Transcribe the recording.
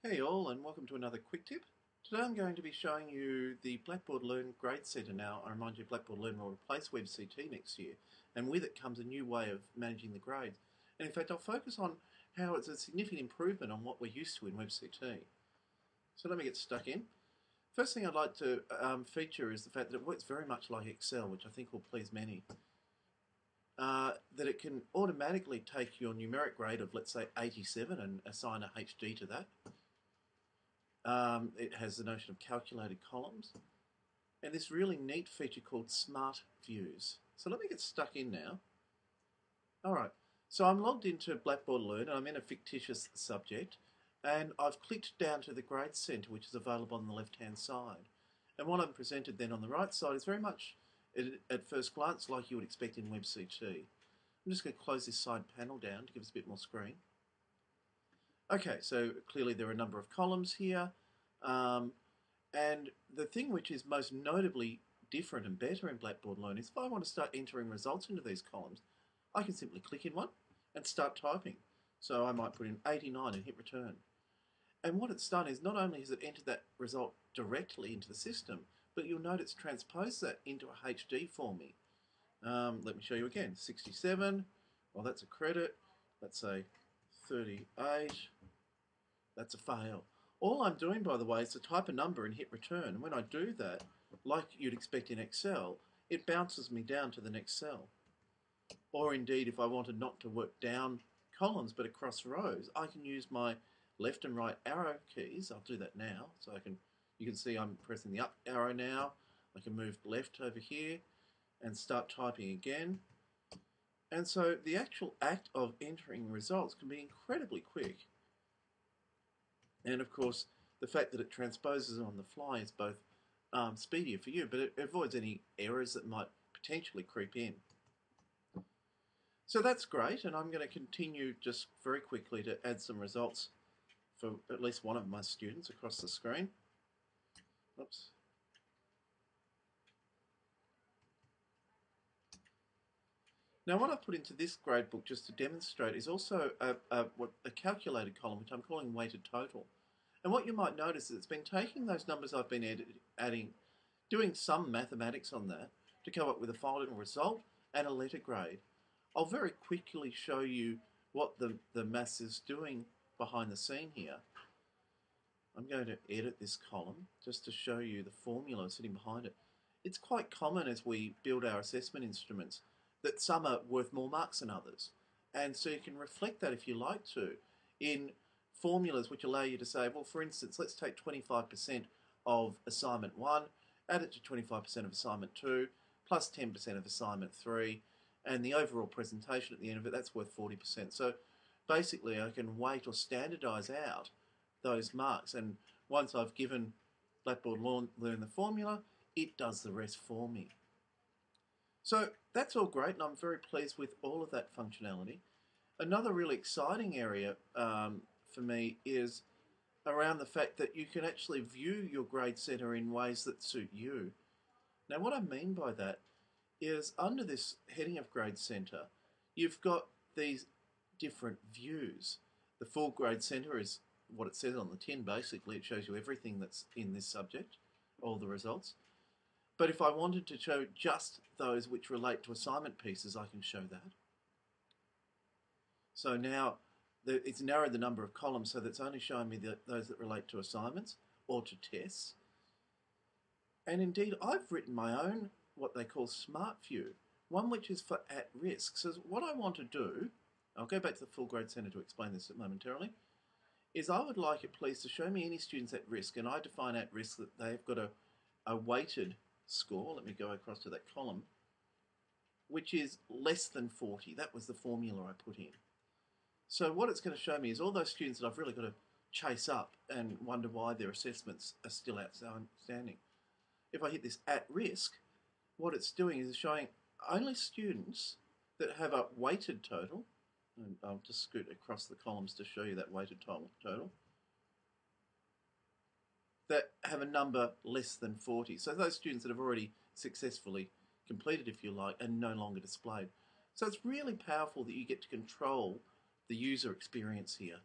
Hey all, and welcome to another quick tip. Today I'm going to be showing you the BLearn Grade Center. Now, I remind you, BLearn will replace WebCT next year, and with it comes a new way of managing the grades. And in fact, I'll focus on how it's a significant improvement on what we're used to in WebCT. So let me get stuck in. First thing I'd like to feature is the fact that it works very much like Excel, which I think will please many. That it can automatically take your numeric grade of, let's say, 87 and assign a HD to that. It has the notion of calculated columns and this really neat feature called Smart Views. So let me get stuck in now. Alright, so I'm logged into BLearn and I'm in a fictitious subject, and I've clicked down to the Grade Center, which is available on the left hand side. And what I'm presented then on the right side is very much at first glance like you would expect in WebCT. I'm just going to close this side panel down to give us a bit more screen. Okay, so clearly there are a number of columns here, and the thing which is most notably different and better in BLearn is if I want to start entering results into these columns, I can simply click in one and start typing. So I might put in 89 and hit return. And what it's done is not only has it entered that result directly into the system, but you'll note it's transposed that into a HD for me. Let me show you again. 67, well that's a credit, let's say 38, that's a fail. All I'm doing, by the way, is to type a number and hit return. And when I do that, like you'd expect in Excel, it bounces me down to the next cell. Or indeed, if I wanted not to work down columns but across rows, I can use my left and right arrow keys. I'll do that now. So you can see I'm pressing the up arrow now. I can move left over here and start typing again. And so the actual act of entering results can be incredibly quick. And of course, the fact that it transposes on the fly is both speedier for you, but it avoids any errors that might potentially creep in. So that's great, and I'm going to continue just very quickly to add some results for at least one of my students across the screen. Oops. Now what I've put into this gradebook just to demonstrate is also a calculated column, which I'm calling weighted total. And what you might notice is it's been taking those numbers I've been adding, doing some mathematics on that to come up with a final result and a letter grade. I'll very quickly show you what the maths is doing behind the scene here. I'm going to edit this column just to show you the formula sitting behind it. It's quite common as we build our assessment instruments that some are worth more marks than others. And so you can reflect that if you like to in formulas which allow you to say, well, for instance, let's take 25% of assignment 1, add it to 25% of assignment 2, plus 10% of assignment 3, and the overall presentation at the end of it, that's worth 40%. So basically I can weight or standardize out those marks, and once I've given BLearn the formula, it does the rest for me. So that's all great, and I'm very pleased with all of that functionality. Another really exciting area for me is around the fact that you can actually view your grade center in ways that suit you. Now what I mean by that is under this heading of Grade Center, you've got these different views. The full Grade Center is what it says on the tin basically. It shows you everything that's in this subject, all the results. But if I wanted to show just those which relate to assignment pieces, I can show that. So now it's narrowed the number of columns so that's only showing me those that relate to assignments or to tests. And indeed, I've written my own, what they call Smart View, one which is for at risk. So what I want to do, I'll go back to the full Grade Center to explain this momentarily, is I would like it please to show me any students at risk, and I define at risk that they've got a weighted score, let me go across to that column, which is less than 40. That was the formula I put in. So what it's going to show me is all those students that I've really got to chase up and wonder why their assessments are still outstanding. If I hit this at risk, what it's doing is showing only students that have a weighted total, and I'll just scoot across the columns to show you that weighted total, that have a number less than 40. So those students that have already successfully completed, if you like, and no longer displayed. So it's really powerful that you get to control the user experience here.